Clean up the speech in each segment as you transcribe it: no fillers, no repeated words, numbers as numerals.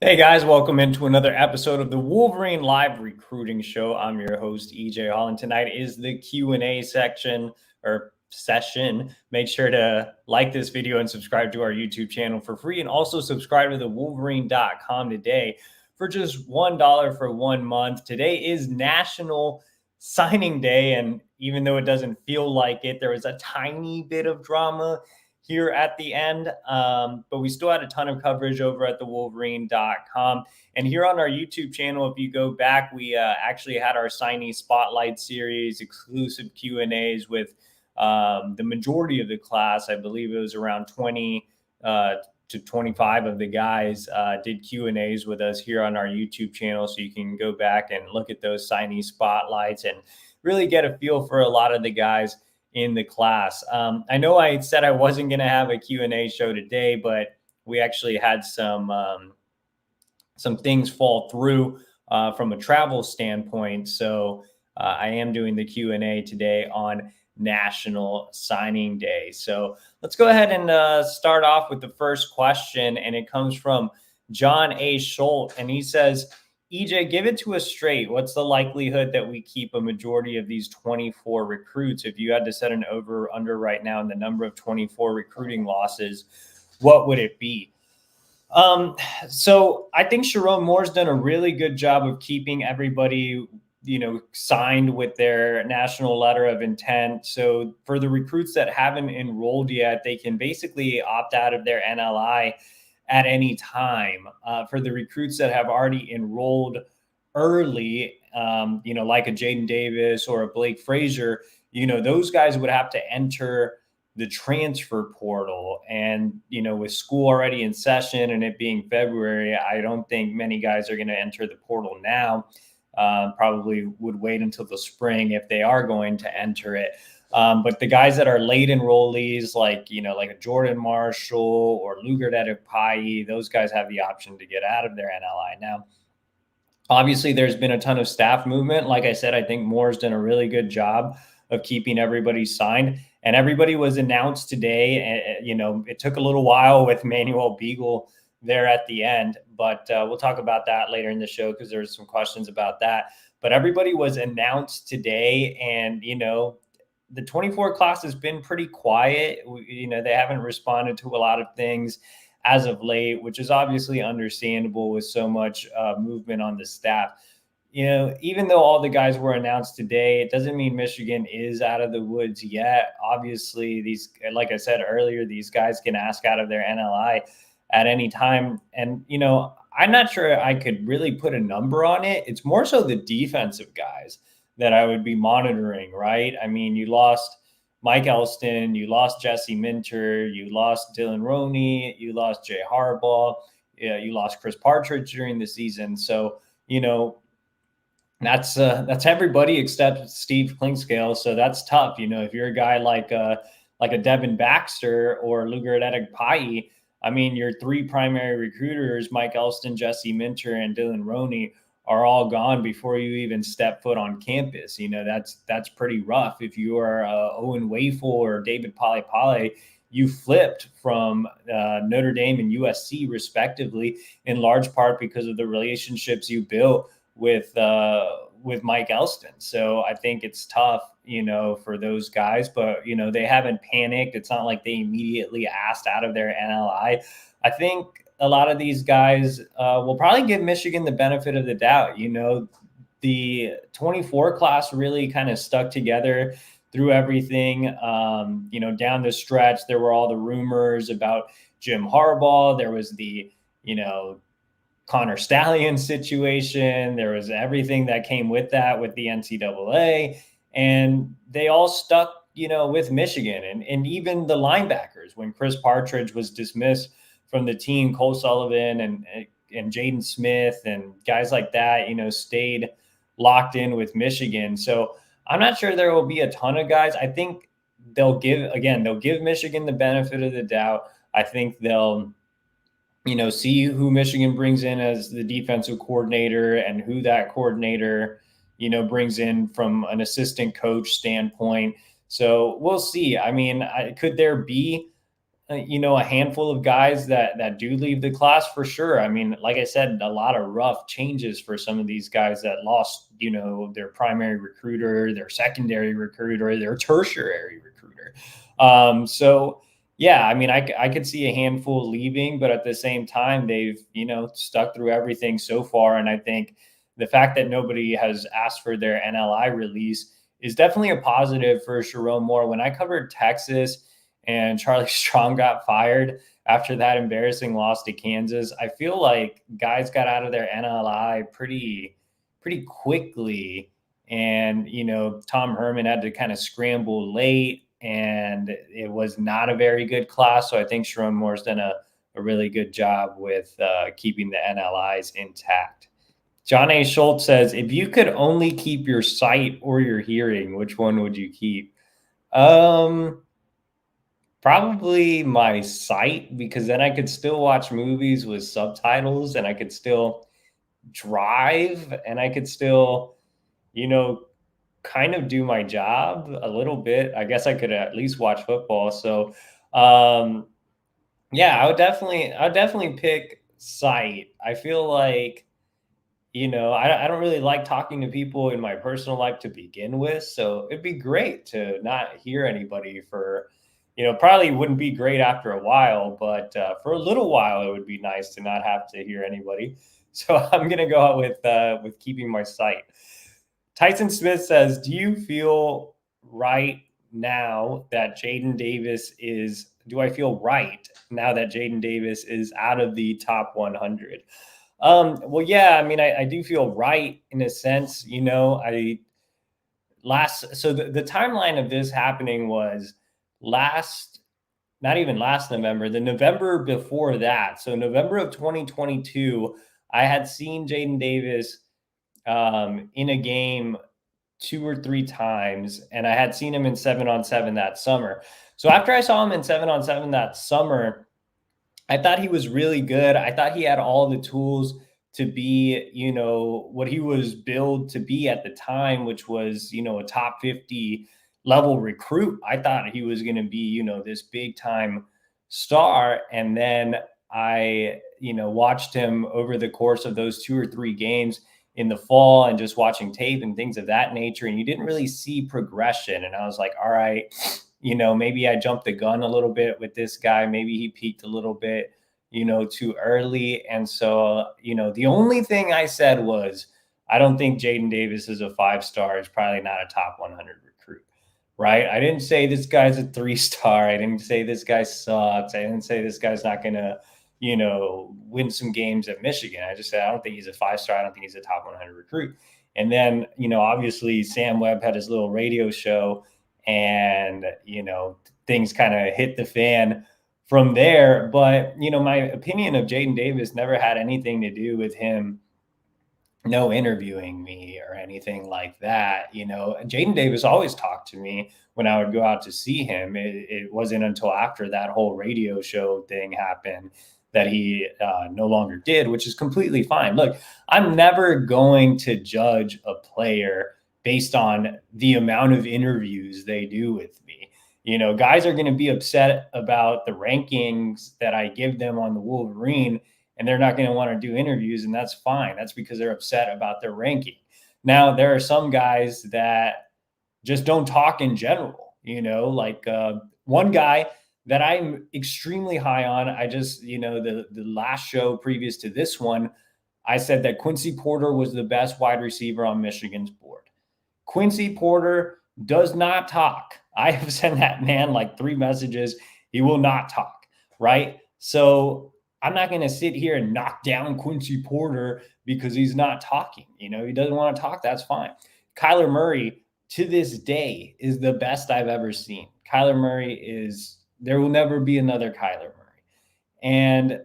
Hey guys, welcome into another episode of the Wolverine Live Recruiting Show. I'm your host, Holland. Tonight is the Q&A section or session. Make sure to like this video and subscribe to our YouTube channel for free, and also subscribe to the Wolverine.com today for just $1 for 1 month. Today is National Signing Day, and even though it doesn't feel like it, there was a tiny bit of drama here at the end. But we still had a ton of coverage over at the Wolverine.com. And here on our YouTube channel, if you go back, we actually had our signee spotlight series, exclusive Q&As with the majority of the class. I believe it was around 20 to 25 of the guys did Q&As with us here on our YouTube channel. So you can go back and look at those signee spotlights and really get a feel for a lot of the guys in the class. I know I said I wasn't going to have a Q&A show today, but we actually had some things fall through from a travel standpoint. So I am doing the Q&A today on National Signing Day. So let's go ahead and start off with the first question. And it comes from John A. Schultz. And he says, EJ, give it to us straight. What's the likelihood that we keep a majority of these 24 recruits? If you had to set an over/under right now in the number of 24 recruiting losses, what would it be? So I think Sharon Moore's done a really good job of keeping everybody, signed with their national letter of intent. So for the recruits that haven't enrolled yet, they can basically opt out of their NLI at any time. For the recruits that have already enrolled early, like a Jaden Davis or a Blake Frazier, those guys would have to enter the transfer portal. And, with school already in session and it being February, I don't think many guys are going to enter the portal now. Probably would wait until the spring if they are going to enter it. But the guys that are late enrollees, like a Jordan Marshall or Lugard, those guys have the option to get out of their NLI. Now, obviously, there's been a ton of staff movement. Like I said, I think Moore's done a really good job of keeping everybody signed. And everybody was announced today. It took a little while with Manuel Beagle there at the end, but we'll talk about that later in the show because there's some questions about that. But everybody was announced today, and the 24 class has been pretty quiet. They haven't responded to a lot of things as of late, which is obviously understandable with so much movement on the staff. Even though all the guys were announced today, it doesn't mean Michigan is out of the woods yet. Obviously, like I said earlier, these guys can ask out of their NLI at any time. And, I'm not sure I could really put a number on it. It's more so the defensive guys that I would be monitoring, right? I mean, you lost Mike Elston, you lost Jesse Minter, you lost Dylan Roney, you lost Jay Harbaugh, you lost Chris Partridge during the season. So, that's everybody except Steve Klingscale. So that's tough. If you're a guy like a Devin Baxter or Lugard, I mean, your three primary recruiters, Mike Elston, Jesse Minter, and Dylan Roney, are all gone before you even step foot on campus. That's pretty rough. If you are Owen Wafel or David Pale, you flipped from Notre Dame and USC respectively, in large part because of the relationships you built with Mike Elston. So I think it's tough, for those guys, but, they haven't panicked. It's not like they immediately asked out of their NLI. I think a lot of these guys will probably give Michigan the benefit of the doubt. The 24 class really kind of stuck together through everything. Down the stretch, there were all the rumors about Jim Harbaugh. There was the, Connor Stallion situation. There was everything that came with that with the NCAA, and they all stuck, with Michigan, and even the linebackers. When Chris Partridge was dismissed from the team, Cole Sullivan and Jaden Smith and guys like that, stayed locked in with Michigan. So I'm not sure there will be a ton of guys. I think they'll give Michigan the benefit of the doubt. I think they'll see who Michigan brings in as the defensive coordinator and who that coordinator, brings in from an assistant coach standpoint. So we'll see. I mean, could there be a handful of guys that do leave the class for sure. I mean, like I said, a lot of rough changes for some of these guys that lost, their primary recruiter, their secondary recruiter, their tertiary recruiter. So yeah, I mean, I could see a handful leaving, but at the same time, they've, stuck through everything so far. And I think the fact that nobody has asked for their NLI release is definitely a positive for Sharon Moore. When I covered Texas and Charlie Strong got fired after that embarrassing loss to Kansas, I feel like guys got out of their NLI pretty quickly. And, Tom Herman had to kind of scramble late, and it was not a very good class. So I think Sharon Moore's done a really good job with keeping the NLIs intact. John A. Schultz says, if you could only keep your sight or your hearing, which one would you keep? Probably my sight, because then I could still watch movies with subtitles, and I could still drive, and I could still, kind of do my job a little bit. I guess I could at least watch football. So, yeah, I would definitely pick sight. I feel like, I don't really like talking to people in my personal life to begin with. So it'd be great to not hear anybody for, probably wouldn't be great after a while, but for a little while, it would be nice to not have to hear anybody. So I'm going to go out with keeping my sight. Tyson Smith says, do you feel right now that Jaden Davis do I feel right now that Jaden Davis is out of the top 100? Well, yeah, I mean, I do feel right in a sense, so the timeline of this happening was not even last November, the November before that. So November of 2022, I had seen Jaden Davis in a game 2 or 3 times, and I had seen him in 7-on-7 that summer. So after I saw him in 7-on-7 that summer, I thought he was really good. I thought he had all the tools to be, what he was billed to be at the time, which was, a top 50 level recruit. I thought he was going to be, this big time star. And then I, watched him over the course of those 2 or 3 games in the fall and just watching tape and things of that nature. And you didn't really see progression. And I was like, all right, maybe I jumped the gun a little bit with this guy. Maybe he peaked a little bit, too early. And so, the only thing I said was, I don't think Jaden Davis is a 5-star. He's probably not a top 100 recruit, right? I didn't say this guy's a 3-star. I didn't say this guy sucks. I didn't say this guy's not going to, win some games at Michigan. I just said, I don't think he's a 5-star. I don't think he's a top 100 recruit. And then, obviously Sam Webb had his little radio show, and, things kind of hit the fan from there. But, my opinion of Jaden Davis never had anything to do with him no interviewing me or anything like that. Jaden Davis always talked to me when I would go out to see him. It wasn't until after that whole radio show thing happened that he no longer did, which is completely fine. Look, I'm never going to judge a player based on the amount of interviews they do with me. Guys are going to be upset about the rankings that I give them on the Wolverine, and they're not going to want to do interviews, and that's fine. That's because they're upset about their ranking. Now, there are some guys that just don't talk in general, like one guy that I'm extremely high on. I just, the last show previous to this one, I said that Quincy Porter was the best wide receiver on Michigan's board. Quincy Porter does not talk. I have sent that man like 3 messages. He will not talk, right? So I'm not going to sit here and knock down Quincy Porter because he's not talking. He doesn't want to talk. That's fine. Kyler Murray, to this day, is the best I've ever seen. Kyler Murray there will never be another Kyler Murray. And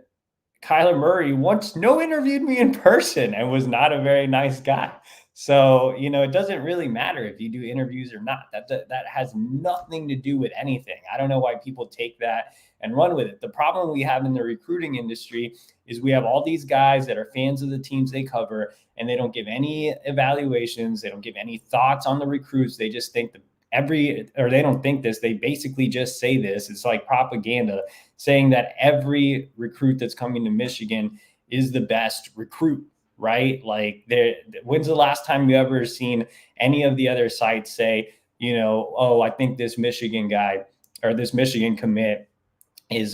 Kyler Murray once interviewed me in person and was not a very nice guy. So, it doesn't really matter if you do interviews or not. That has nothing to do with anything. I don't know why people take that and run with it. The problem we have in the recruiting industry is we have all these guys that are fans of the teams they cover, and they don't give any evaluations. They don't give any thoughts on the recruits. They just think they don't think this, they basically just say this. It's like propaganda saying that every recruit that's coming to Michigan is the best recruit, right? Like, when's the last time you ever seen any of the other sites say, oh, I think this Michigan guy or this Michigan commit is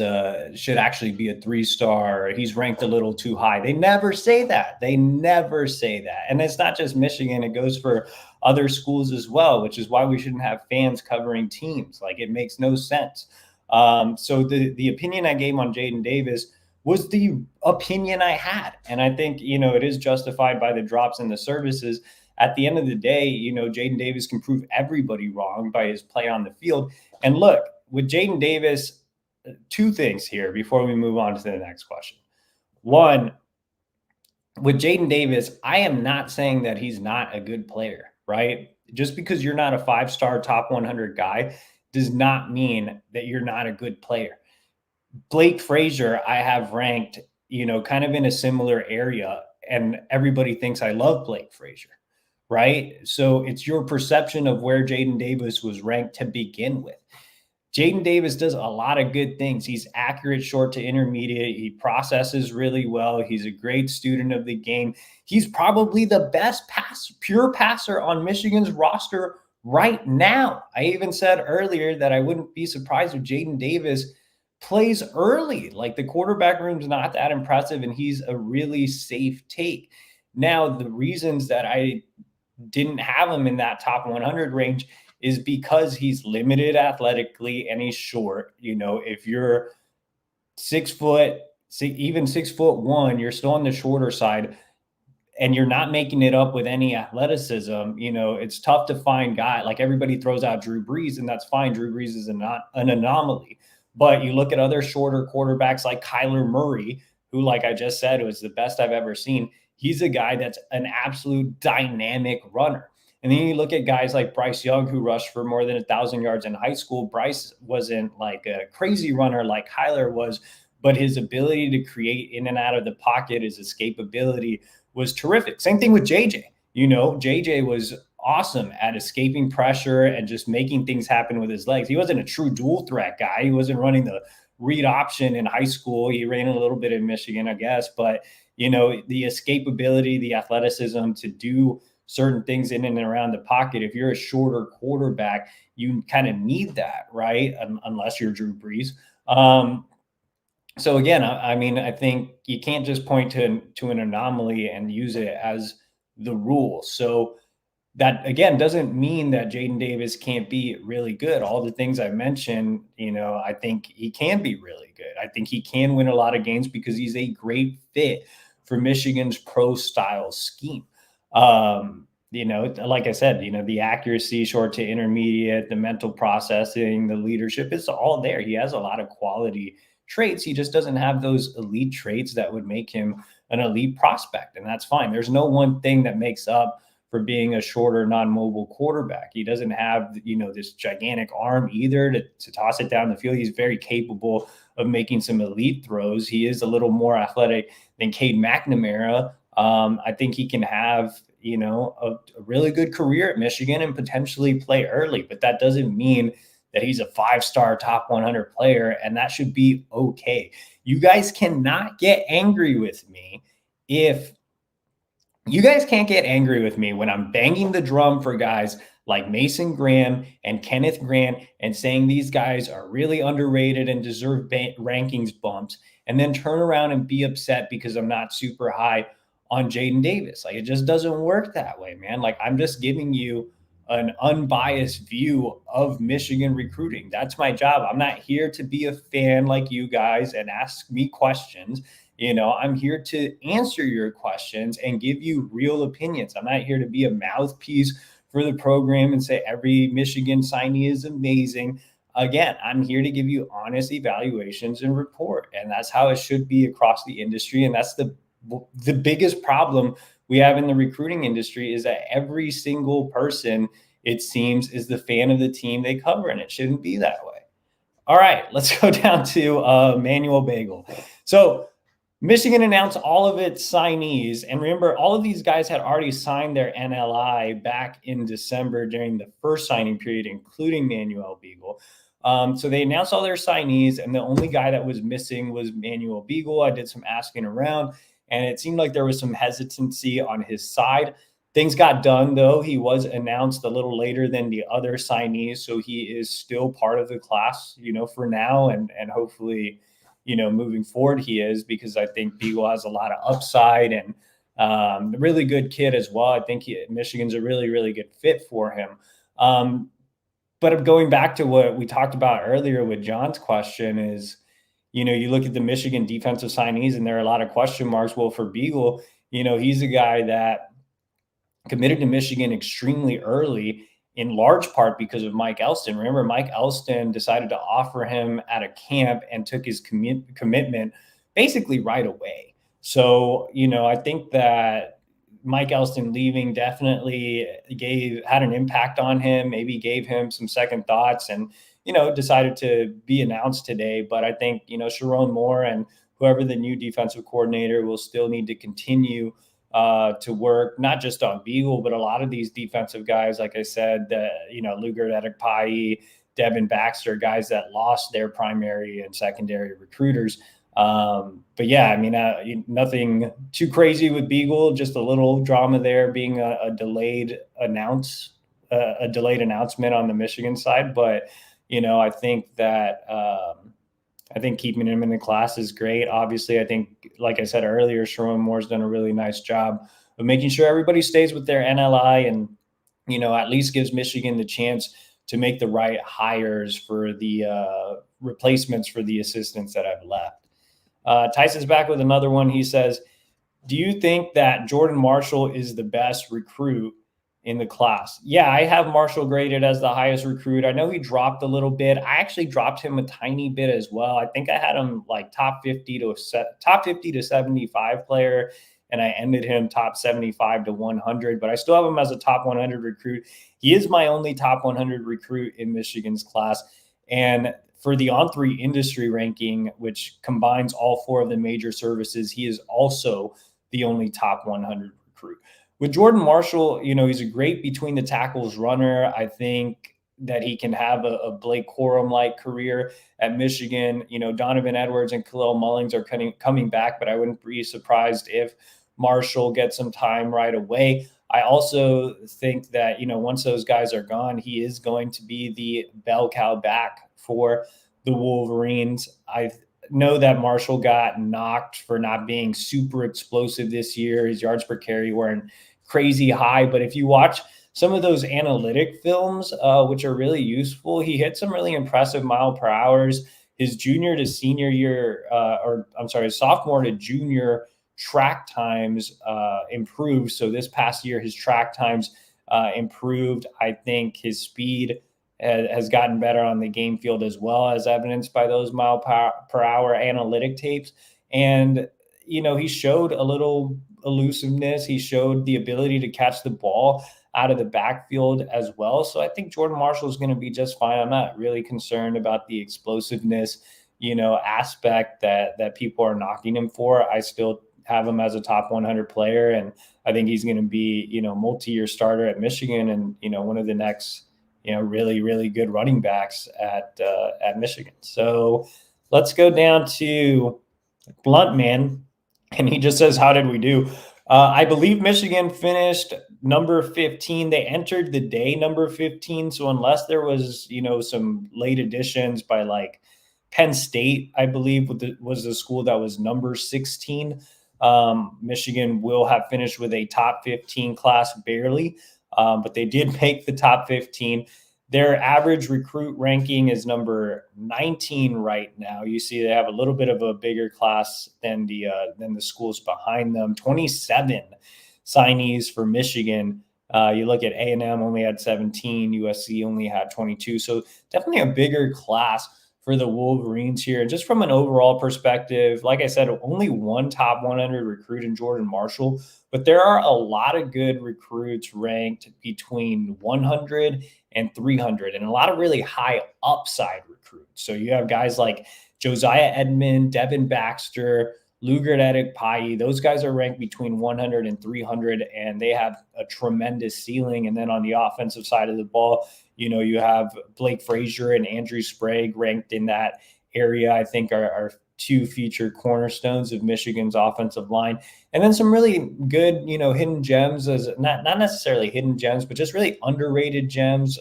should actually be a 3-star, he's ranked a little too high. They never say that. And it's not just Michigan, it goes for other schools as well, which is why we shouldn't have fans covering teams. Like, it makes no sense. So the opinion I gave on Jaden Davis was the opinion I had, and I think it is justified by the drops in the services. At the end of the day, Jaden Davis can prove everybody wrong by his play on the field. And look, with Jaden Davis, two things here before we move on to the next question. One, with Jaden Davis, I am not saying that he's not a good player, right? Just because you're not a 5-star top 100 guy does not mean that you're not a good player. Blake Frazier, I have ranked, kind of in a similar area, and everybody thinks I love Blake Frazier, right? So it's your perception of where Jaden Davis was ranked to begin with. Jaden Davis does a lot of good things. He's accurate short to intermediate. He processes really well. He's a great student of the game. He's probably the best pure passer on Michigan's roster right now. I even said earlier that I wouldn't be surprised if Jaden Davis plays early. Like, the quarterback room's not that impressive, and he's a really safe take. Now, the reasons that I didn't have him in that top 100 range is because he's limited athletically and he's short. If you're 6 foot, even 6'1", you're still on the shorter side and you're not making it up with any athleticism. It's tough to find guys. Like, everybody throws out Drew Brees, and that's fine. Drew Brees is an anomaly. But you look at other shorter quarterbacks like Kyler Murray, who, like I just said, was the best I've ever seen. He's a guy that's an absolute dynamic runner. And then you look at guys like Bryce Young, who rushed for more than 1,000 yards in high school. Bryce wasn't like a crazy runner like Kyler was, but his ability to create in and out of the pocket, his escapability was terrific. Same thing with JJ. JJ was awesome at escaping pressure and just making things happen with his legs. He wasn't a true dual threat guy. He wasn't running the read option in high school. He ran a little bit in Michigan, I guess, but the escapability, the athleticism to do certain things in and around the pocket. If you're a shorter quarterback, you kind of need that, right? Unless you're Drew Brees. So again, I think you can't just point to an anomaly and use it as the rule. So that, again, doesn't mean that Jaden Davis can't be really good. All the things I mentioned, I think he can be really good. I think he can win a lot of games because he's a great fit for Michigan's pro style scheme. Like I said, the accuracy, short to intermediate, the mental processing, the leadership, is all there. He has a lot of quality traits. He just doesn't have those elite traits that would make him an elite prospect. And that's fine. There's no one thing that makes up for being a shorter, non-mobile quarterback. He doesn't have, this gigantic arm either to toss it down the field. He's very capable of making some elite throws. He is a little more athletic than Cade McNamara. I think he can have, a really good career at Michigan and potentially play early, but that doesn't mean that he's a 5-star top 100 player, and that should be okay. You guys cannot get angry with me when I'm banging the drum for guys like Mason Graham and Kenneth Grant and saying these guys are really underrated and deserve rankings bumps, and then turn around and be upset because I'm not super high on Jaden Davis. Like, it just doesn't work that way, man. Like, I'm just giving you an unbiased view of Michigan recruiting. That's my job. I'm not here to be a fan like you guys and ask me questions. I'm here to answer your questions and give you real opinions. I'm not here to be a mouthpiece for the program and say every Michigan signee is amazing. Again, I'm here to give you honest evaluations and report. And that's how it should be across the industry. And that's the biggest problem we have in the recruiting industry, is that every single person, it seems, is the fan of the team they cover, and it shouldn't be that way. All right, let's go down to Manuel Beagle. So Michigan announced all of its signees. And remember, all of these guys had already signed their NLI back in December during the first signing period, including Manuel Beagle. So they announced all their signees, and the only guy that was missing was Manuel Beagle. I did some asking around, and it seemed like there was some hesitancy on his side. Things got done, though. He was announced a little later than the other signees, so he is still part of the class, for now, and hopefully, moving forward he is, because I think Beagle has a lot of upside and a really good kid as well. I think Michigan's a really, really good fit for him. But going back to what we talked about earlier with John's question is, you look at the Michigan defensive signees and there are a lot of question marks. Well, for Beagle, he's a guy that committed to Michigan extremely early, in large part because of Mike Elston. Remember, Mike Elston decided to offer him at a camp and took his commitment basically right away. So, I think that Mike Elston leaving definitely had an impact on him, maybe gave him some second thoughts, and, decided to be announced today. But I think, Sharon Moore and whoever the new defensive coordinator will still need to continue to work, not just on Beagle, but a lot of these defensive guys, like I said, Luger Adekpayi, Devin Baxter, guys that lost their primary and secondary recruiters. But yeah, I mean, nothing too crazy with Beagle, just a little drama there being a delayed announcement on the Michigan side. But, I think that, I think keeping him in the class is great. Obviously, I think, like I said earlier, Sharon Moore's done a really nice job of making sure everybody stays with their NLI and, at least gives Michigan the chance to make the right hires for the replacements for the assistants that have left. Tyson's back with another one. He says, do you think that Jordan Marshall is the best recruit in the class? Yeah, I have Marshall graded as the highest recruit. I know he dropped a little bit. I actually dropped him a tiny bit as well. I think I had him like top 50 to 75 player, and I ended him top 75 to 100, but I still have him as a top 100 recruit. He is my only top 100 recruit in Michigan's class. And for the On3 industry ranking, which combines all four of the major services, he is also the only top 100 recruit. With Jordan Marshall, he's a great between the tackles runner. I think that he can have a Blake Corum-like career at Michigan. Donovan Edwards and Khalil Mullings are coming back, but I wouldn't be surprised if Marshall gets some time right away. I also think that, once those guys are gone, he is going to be the bell cow back for the Wolverines. I know that Marshall got knocked for not being super explosive this year. His yards per carry weren't crazy high, but if you watch some of those analytic films, which are really useful, he hit some really impressive mile per hours. His junior to senior year, sophomore to junior track times improved. So this past year, his track times improved. I think his speed has gotten better on the game field as well, as evidenced by those mile per hour analytic tapes. And, he showed a little elusiveness. He showed the ability to catch the ball out of the backfield as well. So I think Jordan Marshall is going to be just fine. I'm not really concerned about the explosiveness, aspect that people are knocking him for. I still have him as a top 100 player. And I think he's going to be, multi-year starter at Michigan and, one of the next, really, really good running backs at Michigan. So let's go down to Bluntman. And he just says, how did we do? I believe Michigan finished number 15. They entered the day number 15. So unless there was, some late additions by like Penn State, I believe was the school that was number 16. Michigan will have finished with a top 15 class barely, but they did make the top 15. Their average recruit ranking is number 19 right now. You see they have a little bit of a bigger class than the schools behind them. 27 signees for Michigan. You look at A&M only had 17. USC only had 22. So definitely a bigger class for the Wolverines here. And just from an overall perspective, like I said, only one top 100 recruit in Jordan Marshall, but there are a lot of good recruits ranked between 100 and 300 and a lot of really high upside recruits. So you have guys like Josiah Edmond, Devin Baxter, Lugard, Pai, those guys are ranked between 100 and 300, and they have a tremendous ceiling. And then on the offensive side of the ball, you have Blake Frazier and Andrew Sprague ranked in that area. I think are two featured cornerstones of Michigan's offensive line. And then some really good, hidden gems, as not necessarily hidden gems, but just really underrated gems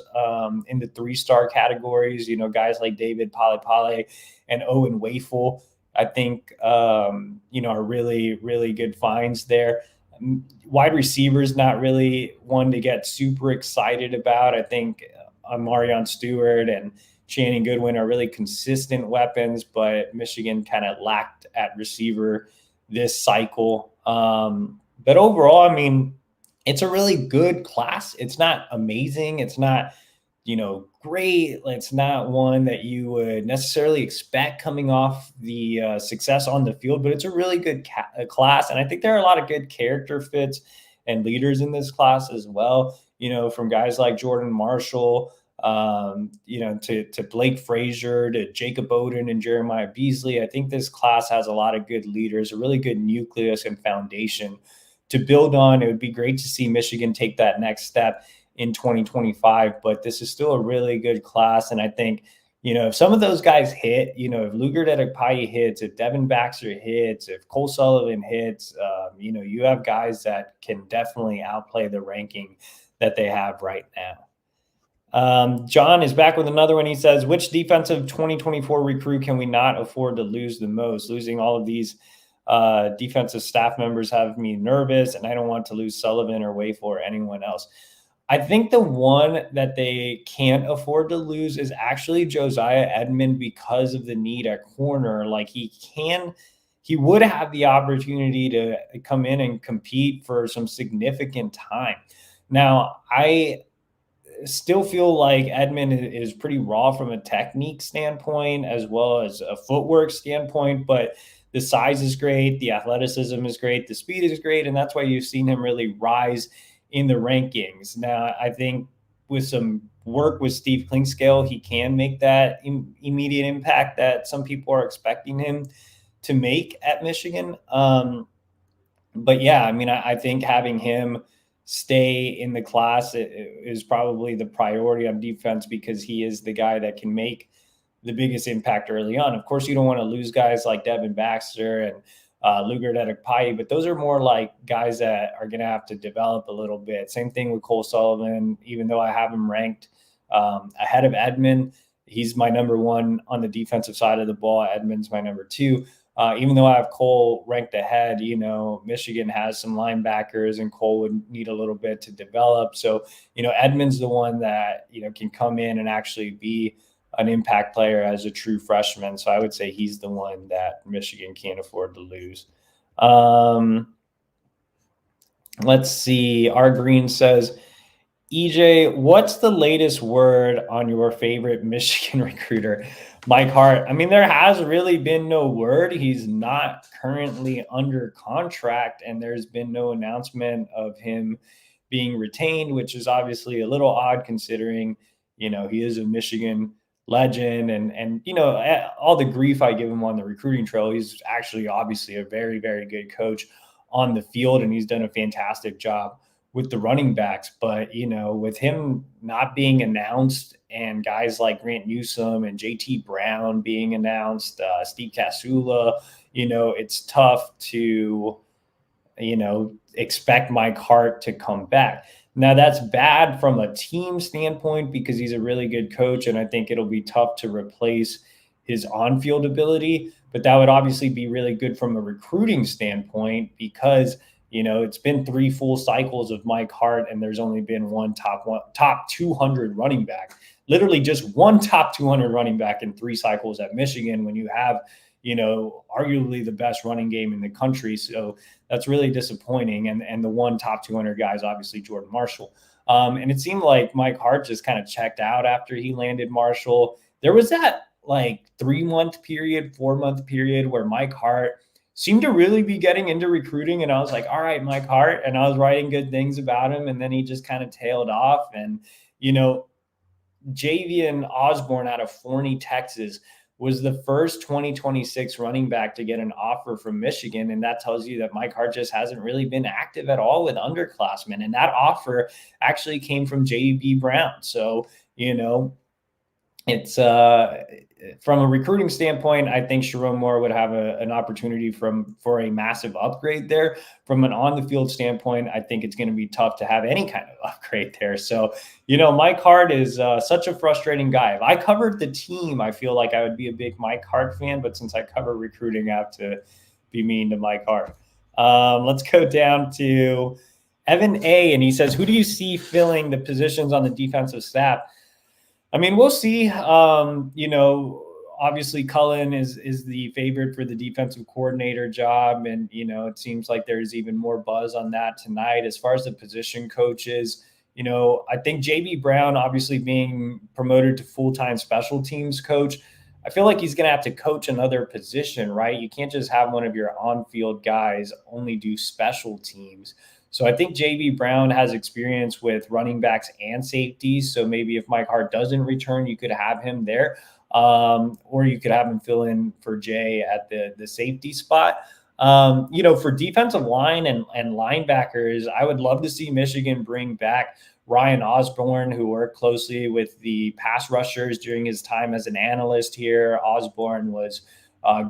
in the 3-star categories, guys like David Pale and Owen Wafel, I think, are really, really good finds there. Wide receivers, not really one to get super excited about. I think Marion Stewart and Shannon Goodwin are really consistent weapons, but Michigan kind of lacked at receiver this cycle. But overall, I mean, it's a really good class. It's not amazing. It's not, great. It's not one that you would necessarily expect coming off the success on the field, but it's a really good class. And I think there are a lot of good character fits and leaders in this class as well, from guys like Jordan Marshall, to Blake Frazier, to Jacob Oden and Jeremiah Beasley. I think this class has a lot of good leaders, a really good nucleus and foundation to build on. It would be great to see Michigan take that next step in 2025, but this is still a really good class. And I think, if some of those guys hit, if Lugard hits, if Devin Baxter hits, if Cole Sullivan hits, you have guys that can definitely outplay the ranking that they have right now. John is back with another one. He says, which defensive 2024 recruit can we not afford to lose the most? Losing all of these defensive staff members have me nervous, and I don't want to lose Sullivan or Wafel or anyone else. I think the one that they can't afford to lose is actually Josiah Edmond because of the need at corner. Like he would have the opportunity to come in and compete for some significant time. Now, I still feel like Edmond is pretty raw from a technique standpoint as well as a footwork standpoint, but the size is great, the athleticism is great, the speed is great, and that's why you've seen him really rise in the rankings. Now, I think with some work with Steve Klingscale, he can make that immediate impact that some people are expecting him to make at Michigan. But yeah, I mean, I think having him stay in the class is probably the priority on defense because he is the guy that can make the biggest impact early on. Of course, you don't want to lose guys like Devin Baxter and Lugard, but those are more like guys that are going to have to develop a little bit. Same thing with Cole Sullivan. Even though I have him ranked ahead of Edmond, he's my number one on the defensive side of the ball. Edmond's my number two. Even though I have Cole ranked ahead, Michigan has some linebackers and Cole would need a little bit to develop. So, Edmond's the one that, can come in and actually be an impact player as a true freshman. So I would say he's the one that Michigan can't afford to lose. Let's see. R Green says, EJ, what's the latest word on your favorite Michigan recruiter, Mike Hart? I mean, there has really been no word. He's not currently under contract, and there's been no announcement of him being retained, which is obviously a little odd considering, he is a Michigan legend and all the grief I give him on the recruiting trail. He's actually obviously a very, very good coach on the field, and he's done a fantastic job with the running backs. But, with him not being announced and guys like Grant Newsome and JT Brown being announced, Steve Casula, it's tough to, expect Mike Hart to come back. Now, that's bad from a team standpoint because he's a really good coach, and I think it'll be tough to replace his on-field ability. But that would obviously be really good from a recruiting standpoint because, it's been 3 full cycles of Mike Hart, and there's only been one top 200 running back. Literally just one top 200 running back in 3 cycles at Michigan when you have, arguably the best running game in the country. So that's really disappointing. And the one top 200 guy is obviously Jordan Marshall. And it seemed like Mike Hart just kind of checked out after he landed Marshall. There was that 3-month period, 4-month period where Mike Hart seemed to really be getting into recruiting. And I was like, all right, Mike Hart. And I was writing good things about him. And then he just kind of tailed off. And, Javian Osborne out of Forney, Texas, was the first 2026 running back to get an offer from Michigan. And that tells you that Mike Hart just hasn't really been active at all with underclassmen. And that offer actually came from JB Brown. So, it's from a recruiting standpoint, I think Sharon Moore would have an opportunity for a massive upgrade there. From an on the field standpoint, I think it's going to be tough to have any kind of upgrade there. So, Mike Hart is such a frustrating guy. If I covered the team, I feel like I would be a big Mike Hart fan, but since I cover recruiting, I have to be mean to Mike Hart. Let's go down to Evan A. And he says, who do you see filling the positions on the defensive staff? I mean, we'll see. Obviously Cullen is the favorite for the defensive coordinator job. And, it seems like there's even more buzz on that tonight. As far as the position coaches, I think JB Brown, obviously being promoted to full-time special teams coach, I feel like he's going to have to coach another position, right? You can't just have one of your on-field guys only do special teams. So I think JB Brown has experience with running backs and safeties. So maybe if Mike Hart doesn't return, you could have him there. Or you could have him fill in for Jay at the safety spot. For defensive line and linebackers, I would love to see Michigan bring back Ryan Osborne, who worked closely with the pass rushers during his time as an analyst here. Osborne was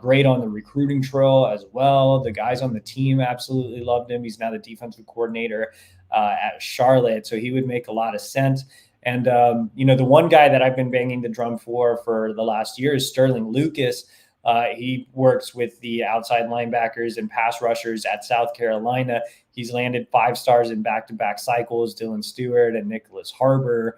great on the recruiting trail as well. The guys on the team absolutely loved him. He's now the defensive coordinator at Charlotte, so he would make a lot of sense. And, the one guy that I've been banging the drum for the last year is Sterling Lucas. He works with the outside linebackers and pass rushers at South Carolina. He's landed 5 stars in back-to-back cycles, Dylan Stewart and Nicholas Harbor.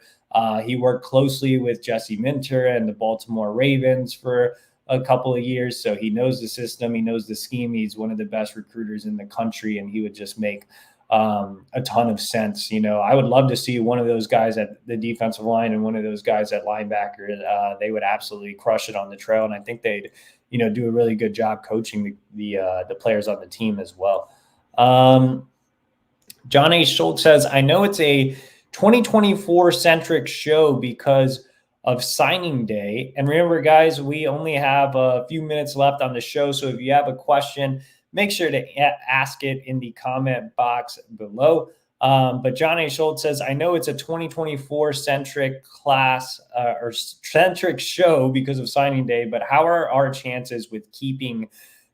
He worked closely with Jesse Minter and the Baltimore Ravens for a couple of years. So he knows the system. He knows the scheme. He's one of the best recruiters in the country, and he would just make a ton of sense. I would love to see one of those guys at the defensive line and one of those guys at linebacker. They would absolutely crush it on the trail. And I think they'd, do a really good job coaching the players on the team as well. John A. Schultz says, I know it's a 2024 centric show because of signing day. And remember, guys, we only have a few minutes left on the show. So if you have a question, make sure to ask it in the comment box below. But John A. Schultz says, I know it's a 2024 centric class or centric show because of signing day, but how are our chances with keeping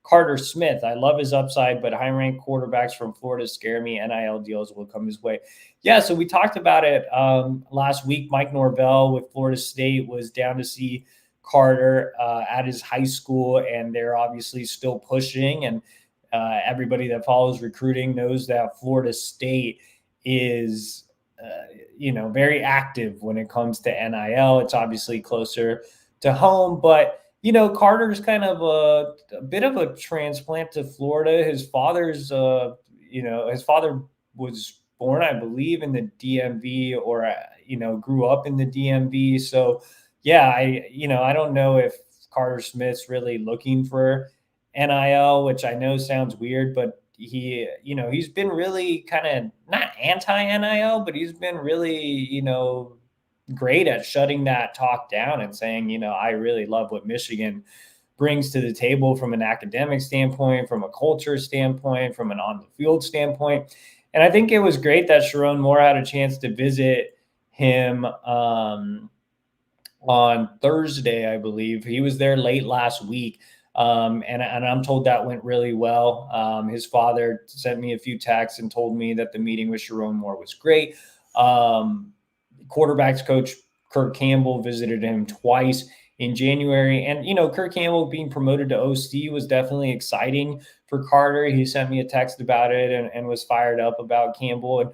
Carter Smith? I love his upside, but high-ranked quarterbacks from Florida scare me. NIL deals will come his way. Yeah, so we talked about it last week. Mike Norvell with Florida State was down to see Carter at his high school, and they're obviously still pushing. And everybody that follows recruiting knows that Florida State is, very active when it comes to NIL. It's obviously closer to home, but Carter's kind of a bit of a transplant to Florida. His father's, his father was born, I believe, in the DMV or, grew up in the DMV. So, yeah, I don't know if Carter Smith's really looking for NIL, which I know sounds weird, but he's been really kind of not anti-NIL, but he's been really, great at shutting that talk down and saying, I really love what Michigan brings to the table from an academic standpoint, from a culture standpoint, from an on-the-field standpoint. And I think it was great that Sharon Moore had a chance to visit him on Thursday, I believe. He was there late last week. And I'm told that went really well. His father sent me a few texts and told me that the meeting with Sharon Moore was great. Quarterbacks coach Kirk Campbell visited him twice in January. And, Kirk Campbell being promoted to OC was definitely exciting for Carter. He sent me a text about it and was fired up about Campbell. And,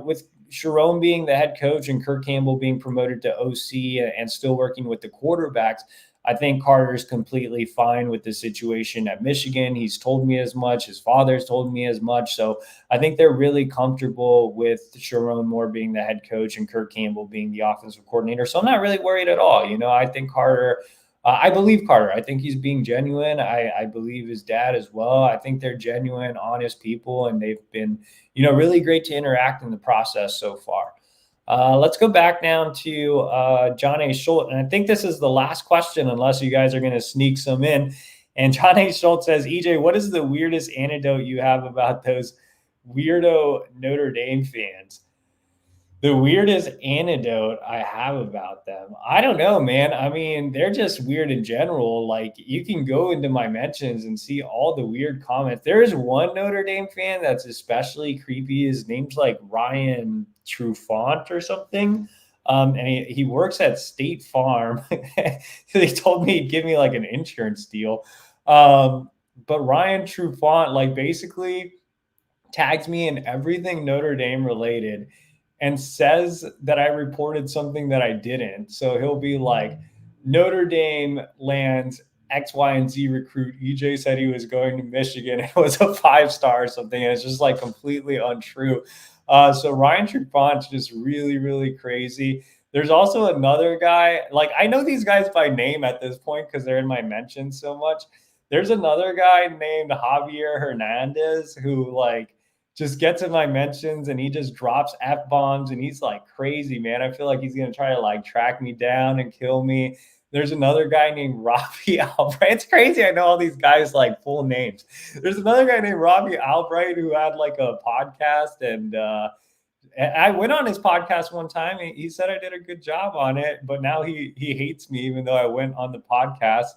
with Sharon being the head coach and Kirk Campbell being promoted to OC and still working with the quarterbacks, I think Carter's completely fine with the situation at Michigan. He's told me as much. His father's told me as much. So I think they're really comfortable with Sharon Moore being the head coach and Kirk Campbell being the offensive coordinator. So I'm not really worried at all. I think Carter, I believe Carter. I think he's being genuine. I believe his dad as well. I think they're genuine, honest people, and they've been, really great to interact in the process so far. Let's go back down to John A. Schultz. And I think this is the last question, unless you guys are going to sneak some in. And John A. Schultz says, EJ, what is the weirdest anecdote you have about those weirdo Notre Dame fans? The weirdest anecdote I have about them, I don't know, man. I mean, they're just weird in general. Like, you can go into my mentions and see all the weird comments. There is one Notre Dame fan that's especially creepy. His name's like Ryan Trufant or something. And he works at State Farm. They told me he'd give me like an insurance deal. But Ryan Trufant, like, basically tags me in everything Notre Dame related and says that I reported something that I didn't. So he'll be like, Notre Dame lands X, Y, and Z recruit. EJ said he was going to Michigan. It was a 5-star or something. And it's just like completely untrue. So Ryan Trufant's just really, really crazy. There's also another guy, like, I know these guys by name at this point because they're in my mentions so much. There's another guy named Javier Hernandez who, like, just gets in my mentions and he just drops F bombs and he's like crazy, man. I feel like he's going to try to like track me down and kill me. There's another guy named Robbie Albright. It's crazy. I know all these guys like full names. There's another guy named Robbie Albright who had like a podcast, and I went on his podcast one time. He said I did a good job on it, but now he hates me even though I went on the podcast.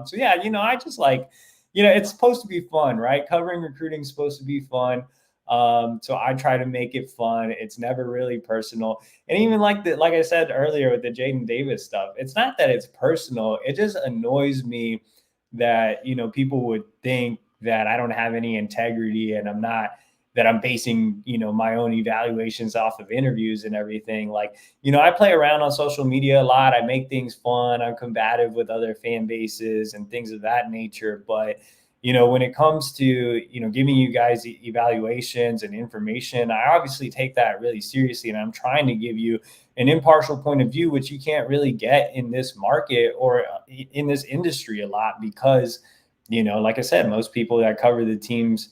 So yeah, I just like, it's supposed to be fun, right? Covering recruiting is supposed to be fun. So I try to make it fun. It's never really personal. And even like I said earlier with the Jaden Davis stuff, it's not that it's personal. It just annoys me that, people would think that I don't have any integrity and that I'm basing, my own evaluations off of interviews and everything. Like, I play around on social media a lot. I make things fun. I'm combative with other fan bases and things of that nature. But when it comes to, giving you guys evaluations and information, I obviously take that really seriously. And I'm trying to give you an impartial point of view, which you can't really get in this market or in this industry a lot because, like I said, most people that cover the teams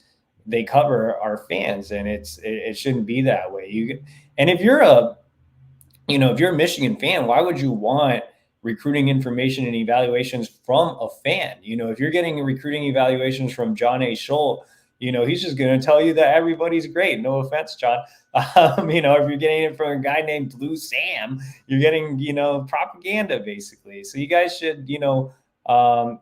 they cover are fans, and it shouldn't be that way. And if you're a Michigan fan, why would you want recruiting information and evaluations from a fan? If you're getting recruiting evaluations from John A. Schultz, he's just going to tell you that everybody's great. No offense, John. If you're getting it from a guy named Blue Sam, you're getting, propaganda basically. So you guys should,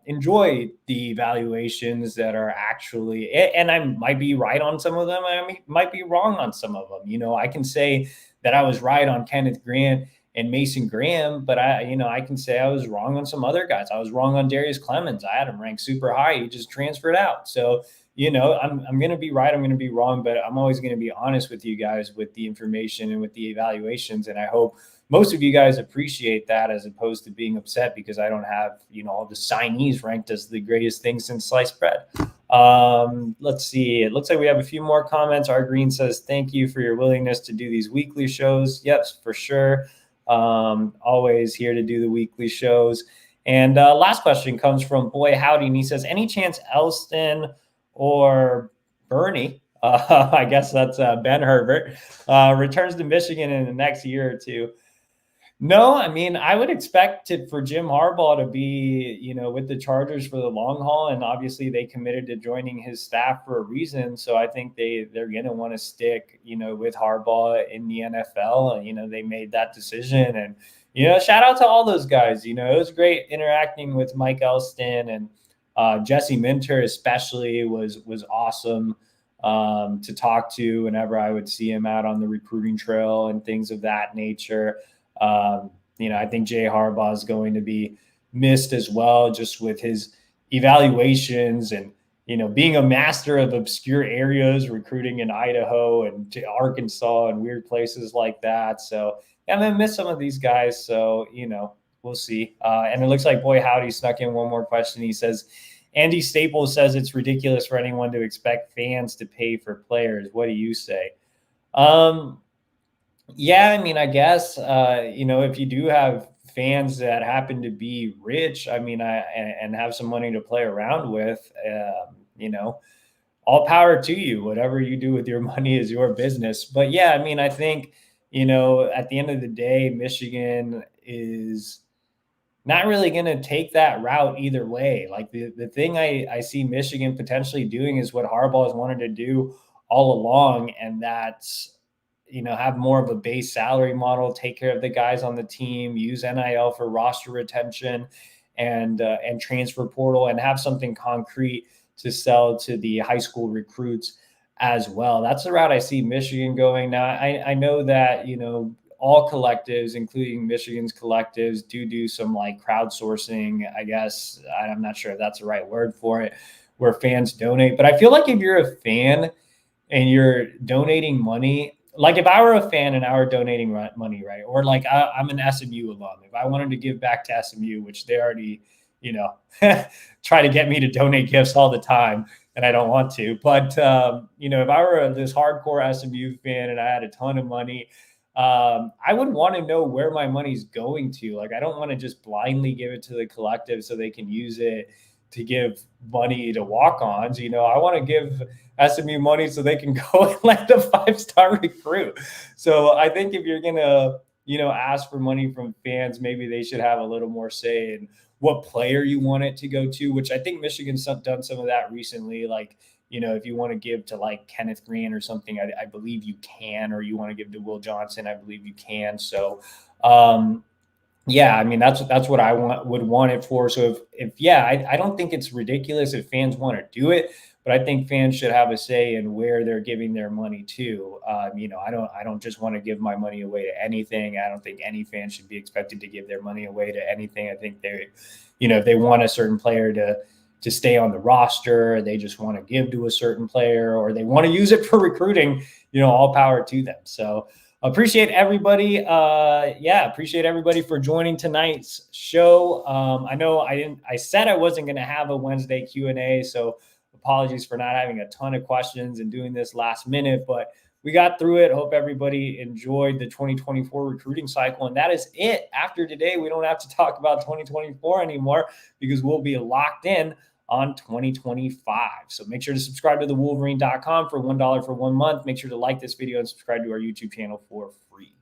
enjoy the evaluations that are actually, and I might be right on some of them. I might be wrong on some of them. I can say that I was right on Kenneth Grant and Mason Graham, but I can say I was wrong on some other guys. I was wrong on Darius Clemens. I had him ranked super high. He just transferred out. So, I'm going to be right. I'm going to be wrong, but I'm always going to be honest with you guys with the information and with the evaluations. And I hope most of you guys appreciate that, as opposed to being upset because I don't have, all the signees ranked as the greatest thing since sliced bread. Let's see. It looks like we have a few more comments. R Green says, thank you for your willingness to do these weekly shows. Yes, for sure. Always here to do the weekly shows. And last question comes from Boy Howdy, and he says, any chance Elston or Bernie, I guess that's Ben Herbert, returns to Michigan in the next year or two? No, I mean, I would expect it for Jim Harbaugh to be, with the Chargers for the long haul. And obviously they committed to joining his staff for a reason. So I think they're going to want to stick, with Harbaugh in the NFL. And, they made that decision. And, shout out to all those guys. It was great interacting with Mike Elston, and Jesse Minter especially was awesome to talk to whenever I would see him out on the recruiting trail and things of that nature. I think Jay Harbaugh is going to be missed as well, just with his evaluations and, being a master of obscure areas, recruiting in Idaho and to Arkansas and weird places like that. So yeah, I'm going to miss some of these guys. So, we'll see. And it looks like Boy Howdy snuck in one more question. He says, Andy Staples says it's ridiculous for anyone to expect fans to pay for players. What do you say? Yeah, I mean, I guess, if you do have fans that happen to be rich, and have some money to play around with, all power to you. Whatever you do with your money is your business. But yeah, I think, at the end of the day, Michigan is not really going to take that route either way. Like the thing I see Michigan potentially doing is what Harbaugh has wanted to do all along, and that's have more of a base salary model, take care of the guys on the team, use NIL for roster retention, and transfer portal, and have something concrete to sell to the high school recruits as well. That's the route I see Michigan going. Now, I know that all collectives, including Michigan's collectives, do some like crowdsourcing, I guess. I'm not sure if that's the right word for it, where fans donate. But I feel like if you're a fan and you're donating money, like if I were a fan and I were donating money, right? Or like I'm an SMU alum. If I wanted to give back to SMU, which they already, try to get me to donate gifts all the time, and I don't want to. But, if I were this hardcore SMU fan and I had a ton of money, I would want to know where my money's going to. Like, I don't want to just blindly give it to the collective so they can use it to give money to walk-ons. I want to give SMU money so they can go and land a 5-star recruit. So I think if you're going to, ask for money from fans, maybe they should have a little more say in what player you want it to go to, which I think Michigan's done some of that recently. Like, if you want to give to like Kenneth Grant or something, I believe you can, or you want to give to Will Johnson, I believe you can. So, yeah, I mean, that's what I would want it for. So I don't think it's ridiculous if fans want to do it, but I think fans should have a say in where they're giving their money to. I don't just want to give my money away to anything. I don't think any fan should be expected to give their money away to anything. I think if they want a certain player to stay on the roster, they just want to give to a certain player, or they want to use it for recruiting, all power to them. So appreciate everybody. Appreciate everybody for joining tonight's show. I know I said I wasn't going to have a Wednesday Q&A, so apologies for not having a ton of questions and doing this last minute, but we got through it. Hope everybody enjoyed the 2024 recruiting cycle. And that is it. After today, we don't have to talk about 2024 anymore because we'll be locked in on 2025. So make sure to subscribe to thewolverine.com for $1 for 1 month. Make sure to like this video and subscribe to our YouTube channel for free.